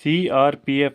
CRPF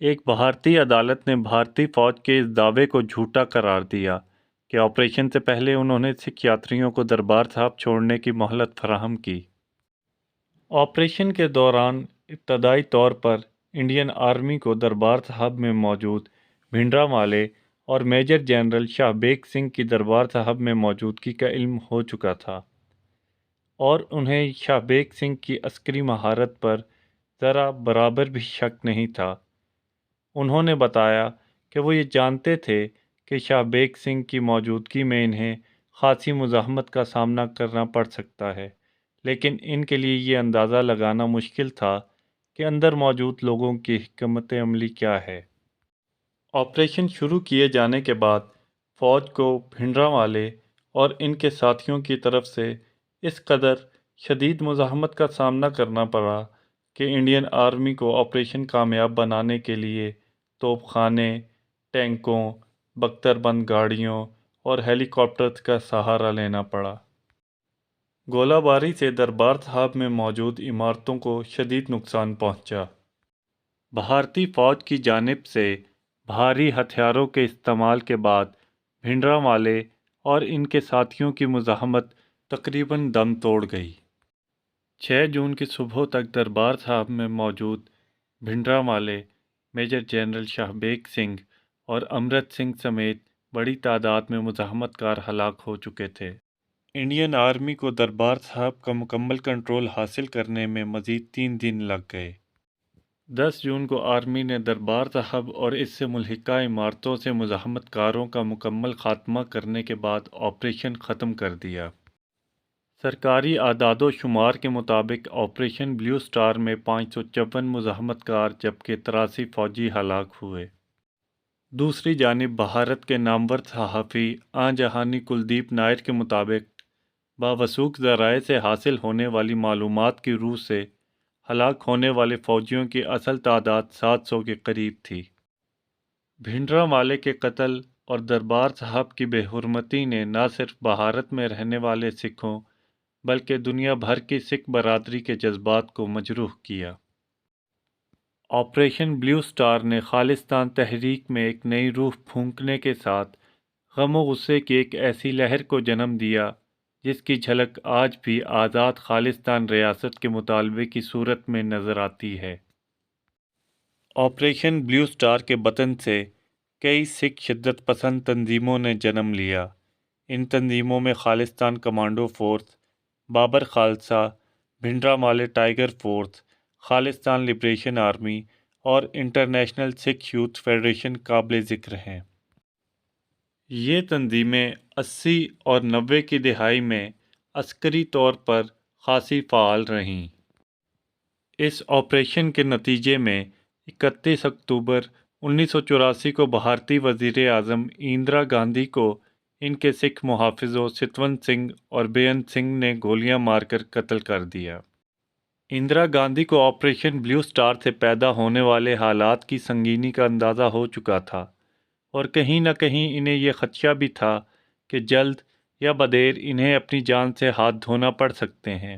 ایک بھارتی عدالت نے بھارتی فوج کے اس دعوے کو جھوٹا قرار دیا کہ آپریشن سے پہلے انہوں نے سکھ یاتریوں کو دربار صاحب چھوڑنے کی مہلت فراہم کی۔ آپریشن کے دوران ابتدائی طور پر انڈین آرمی کو دربار صاحب میں موجود بھنڈرانوالے اور میجر جنرل شاہ بیگ سنگھ کی دربار صاحب میں موجودگی کا علم ہو چکا تھا، اور انہیں شاہ بیگ سنگھ کی عسکری مہارت پر ذرا برابر بھی شک نہیں تھا۔ انہوں نے بتایا کہ وہ یہ جانتے تھے کہ شاہ بیگ سنگھ کی موجودگی میں انہیں خاصی مزاحمت کا سامنا کرنا پڑ سکتا ہے، لیکن ان کے لیے یہ اندازہ لگانا مشکل تھا کہ اندر موجود لوگوں کی حکمت عملی کیا ہے۔ آپریشن شروع کیے جانے کے بعد فوج کو بھنڈرانوالے اور ان کے ساتھیوں کی طرف سے اس قدر شدید مزاحمت کا سامنا کرنا پڑا کہ انڈین آرمی کو آپریشن کامیاب بنانے کے لیے توپ خانے، ٹینکوں، بختر بند گاڑیوں اور ہیلی کاپٹرز کا سہارا لینا پڑا۔ گولہ باری سے دربار صاحب میں موجود عمارتوں کو شدید نقصان پہنچا۔ بھارتی فوج کی جانب سے بھاری ہتھیاروں کے استعمال کے بعد بھنڈرانوالے اور ان کے ساتھیوں کی مزاحمت تقریباً دم توڑ گئی۔ 6 جون کی صبح تک دربار صاحب میں موجود بھنڈرانوالے، میجر جنرل شاہ بیگ سنگھ اور امرت سنگھ سمیت بڑی تعداد میں مزاحمت کار ہلاک ہو چکے تھے۔ انڈین آرمی کو دربار صاحب کا مکمل کنٹرول حاصل کرنے میں مزید 3 دن لگ گئے۔ 10 جون کو آرمی نے دربار صاحب اور اس سے ملحقہ عمارتوں سے مزاحمت کاروں کا مکمل خاتمہ کرنے کے بعد آپریشن ختم کر دیا۔ سرکاری اعداد و شمار کے مطابق آپریشن بلیو سٹار میں 554 مزاحمت کار جبکہ 83 فوجی ہلاک ہوئے۔ دوسری جانب بھارت کے نامور صحافی آن جہانی کلدیپ نائر کے مطابق باوثوق ذرائع سے حاصل ہونے والی معلومات کی روح سے ہلاک ہونے والے فوجیوں کی اصل تعداد 700 کے قریب تھی۔ بھنڈرانوالے کے قتل اور دربار صاحب کی بے حرمتی نے نہ صرف بھارت میں رہنے والے سکھوں بلکہ دنیا بھر کی سکھ برادری کے جذبات کو مجروح کیا۔ آپریشن بلیو سٹار نے خالصتان تحریک میں ایک نئی روح پھونکنے کے ساتھ غم و غصے کی ایک ایسی لہر کو جنم دیا جس کی جھلک آج بھی آزاد خالصتان ریاست کے مطالبے کی صورت میں نظر آتی ہے۔ آپریشن بلیو سٹار کے بطن سے کئی سکھ شدت پسند تنظیموں نے جنم لیا۔ ان تنظیموں میں خالصتان کمانڈو فورس، بابر خالصہ، Bhindranwale tiger force, Khalistan liberation army اور انٹرنیشنل سکھ یوتھ فیڈریشن قابل ذکر ہیں۔ یہ تنظیمیں 80 اور 90 کی دہائی میں عسکری طور پر خاصی فعال رہیں۔ اس آپریشن کے نتیجے میں 31 اکتوبر 1984 کو بھارتی وزیر اعظم اندرا گاندھی کو ان کے سکھ محافظوں ستونت سنگھ اور بیانت سنگھ نے گولیاں مار کر قتل کر دیا۔ اندرا گاندھی کو آپریشن بلیو سٹار سے پیدا ہونے والے حالات کی سنگینی کا اندازہ ہو چکا تھا، اور کہیں نہ کہیں انہیں یہ خدشہ بھی تھا کہ جلد یا بدیر انہیں اپنی جان سے ہاتھ دھونا پڑ سکتے ہیں۔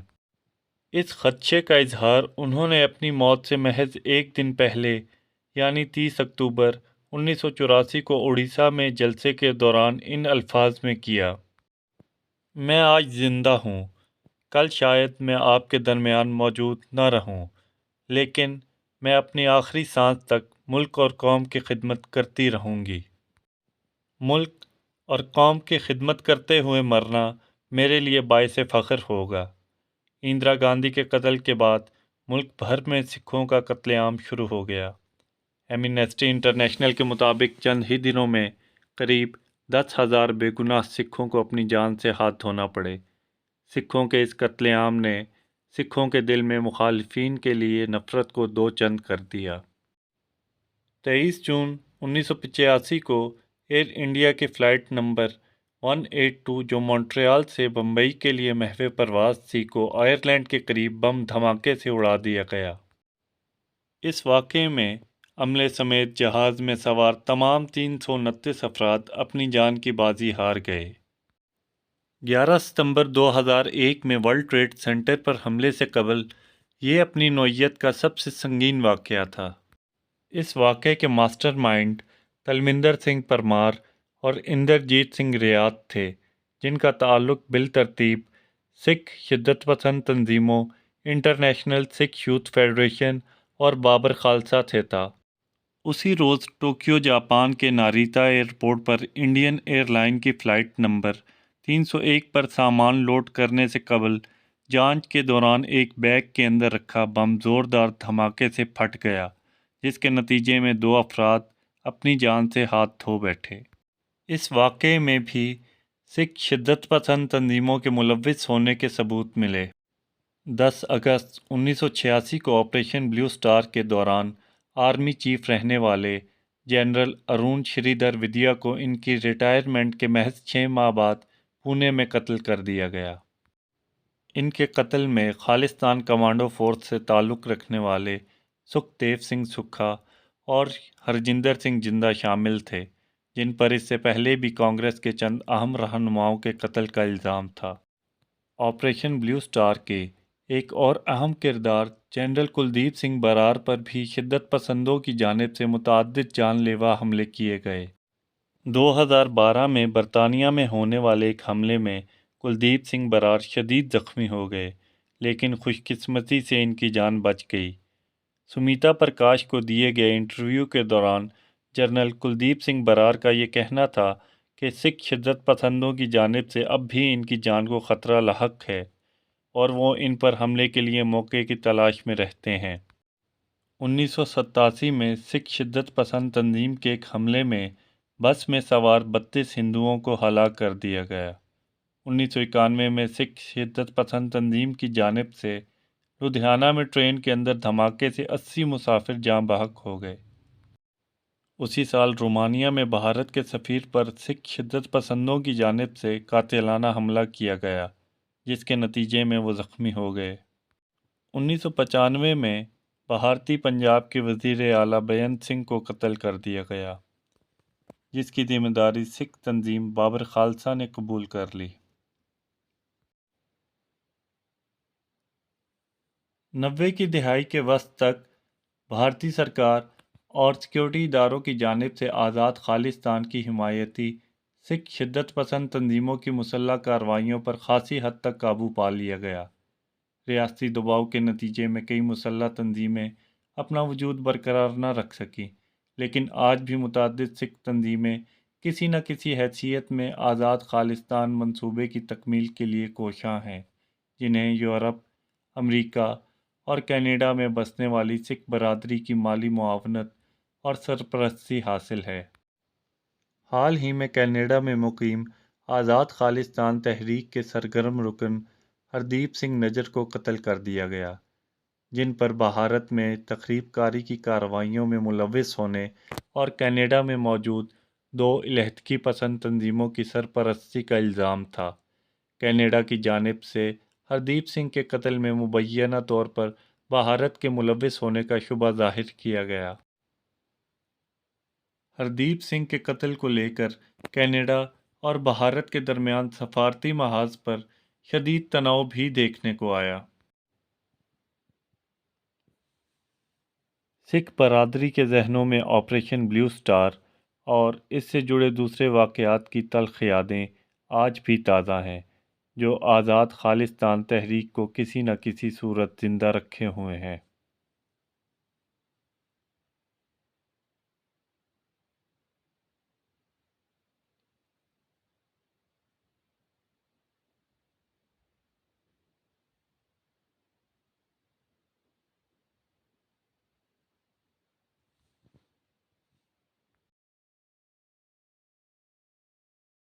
اس خدشے کا اظہار انہوں نے اپنی موت سے محض ایک دن پہلے یعنی 30 اکتوبر 1984 کو اڑیسہ میں جلسے کے دوران ان الفاظ میں کیا: میں آج زندہ ہوں، کل شاید میں آپ کے درمیان موجود نہ رہوں، لیکن میں اپنی آخری سانس تک ملک اور قوم کی خدمت کرتی رہوں گی۔ ملک اور قوم کی خدمت کرتے ہوئے مرنا میرے لیے باعث فخر ہوگا۔ اندرا گاندھی کے قتل کے بعد ملک بھر میں سکھوں کا قتل عام شروع ہو گیا۔ ایمنسٹی انٹرنیشنل کے مطابق چند ہی دنوں میں قریب 10,000 بے گناہ سکھوں کو اپنی جان سے ہاتھ دھونا پڑے۔ سکھوں کے اس قتل عام نے سکھوں کے دل میں مخالفین کے لیے نفرت کو دو چند کر دیا۔ 23 جون 1985 کو ایئر انڈیا کی فلائٹ نمبر 182 جو مونٹریال سے بمبئی کے لیے محو پرواز تھی کو آئرلینڈ کے قریب بم دھماکے سے اڑا دیا گیا۔ اس واقعے میں عملے سمیت جہاز میں سوار تمام 329 افراد اپنی جان کی بازی ہار گئے۔ 11 ستمبر 2001 میں ورلڈ ٹریڈ سینٹر پر حملے سے قبل یہ اپنی نوعیت کا سب سے سنگین واقعہ تھا۔ اس واقعے کے ماسٹر مائنڈ تلمندر سنگھ پرمار اور اندرجیت سنگھ ریاض تھے، جن کا تعلق بالترتیب سکھ شدت پسند تنظیموں، انٹرنیشنل سکھ یوتھ فیڈریشن اور بابر خالصہ سے تھا۔ اسی روز ٹوکیو جاپان کے ناریتا ایئرپورٹ پر انڈین ایئر لائن کی فلائٹ نمبر 301 پر سامان لوڈ کرنے سے قبل جانچ کے دوران ایک بیگ کے اندر رکھا بم زوردار دھماکے سے پھٹ گیا، جس کے نتیجے میں 2 افراد اپنی جان سے ہاتھ دھو بیٹھے۔ اس واقعے میں بھی سکھ شدت پسند تنظیموں کے ملوث ہونے کے ثبوت ملے۔ 10 اگست 1986 کو آپریشن بلیو سٹار کے دوران آرمی چیف رہنے والے جنرل ارون شری دھر ودیا کو ان کی ریٹائرمنٹ کے محض 6 ماہ بعد پونے میں قتل کر دیا گیا۔ ان کے قتل میں خالصتان کمانڈو فورس سے تعلق رکھنے والے سکھدیو سنگھ سکھا اور ہرجندر سنگھ جندہ شامل تھے، جن پر اس سے پہلے بھی کانگریس کے چند اہم رہنماؤں کے قتل کا الزام تھا۔ آپریشن بلیو سٹار کے ایک اور اہم کردار جنرل کلدیپ سنگھ برار پر بھی شدت پسندوں کی جانب سے متعدد جان لیوا حملے کیے گئے۔ 2012 میں برطانیہ میں ہونے والے ایک حملے میں کلدیپ سنگھ برار شدید زخمی ہو گئے، لیکن خوش قسمتی سے ان کی جان بچ گئی۔ سمیتا پرکاش کو دیے گئے انٹرویو کے دوران جنرل کلدیپ سنگھ برار کا یہ کہنا تھا کہ سکھ شدت پسندوں کی جانب سے اب بھی ان کی جان کو خطرہ لاحق ہے اور وہ ان پر حملے کے لیے موقع کی تلاش میں رہتے ہیں۔ 1987 میں سکھ شدت پسند تنظیم کے ایک حملے میں بس میں سوار 32 ہندوؤں کو ہلاک کر دیا گیا۔ 1991 میں سکھ شدت پسند تنظیم کی جانب سے لدھیانہ میں ٹرین کے اندر دھماکے سے 80 مسافر جاں بحق ہو گئے۔ اسی سال رومانیہ میں بھارت کے سفیر پر سکھ شدت پسندوں کی جانب سے قاتلانہ حملہ کیا گیا، جس کے نتیجے میں وہ زخمی ہو گئے۔ 1995 میں بھارتی پنجاب کے وزیر اعلیٰ بیانت سنگھ کو قتل کر دیا گیا، جس کی ذمہ داری سکھ تنظیم بابر خالصہ نے قبول کر لی۔ 90 کی دہائی کے وسط تک بھارتی سرکار اور سیکورٹی اداروں کی جانب سے آزاد خالصتان کی حمایتی سکھ شدت پسند تنظیموں کی مسلح کارروائیوں پر خاصی حد تک قابو پا لیا گیا۔ ریاستی دباؤ کے نتیجے میں کئی مسلح تنظیمیں اپنا وجود برقرار نہ رکھ سکیں، لیکن آج بھی متعدد سکھ تنظیمیں کسی نہ کسی حیثیت میں آزاد خالصتان منصوبے کی تکمیل کے لیے کوشاں ہیں، جنہیں یورپ، امریکہ اور کینیڈا میں بسنے والی سکھ برادری کی مالی معاونت اور سرپرستی حاصل ہے۔ حال ہی میں کینیڈا میں مقیم آزاد خالصتان تحریک کے سرگرم رکن ہردیپ سنگھ نجر کو قتل کر دیا گیا، جن پر بھارت میں تخریب کاری کی کارروائیوں میں ملوث ہونے اور کینیڈا میں موجود 2 علیحدگی پسند تنظیموں کی سرپرستی کا الزام تھا۔ کینیڈا کی جانب سے ہردیپ سنگھ کے قتل میں مبینہ طور پر بھارت کے ملوث ہونے کا شبہ ظاہر کیا گیا۔ ہردیپ سنگھ کے قتل کو لے کر کینیڈا اور بھارت کے درمیان سفارتی محاذ پر شدید تناؤ بھی دیکھنے کو آیا۔ سکھ برادری کے ذہنوں میں آپریشن بلیو سٹار اور اس سے جڑے دوسرے واقعات کی تلخ یادیں آج بھی تازہ ہیں، جو آزاد خالصتان تحریک کو کسی نہ کسی صورت زندہ رکھے ہوئے ہیں۔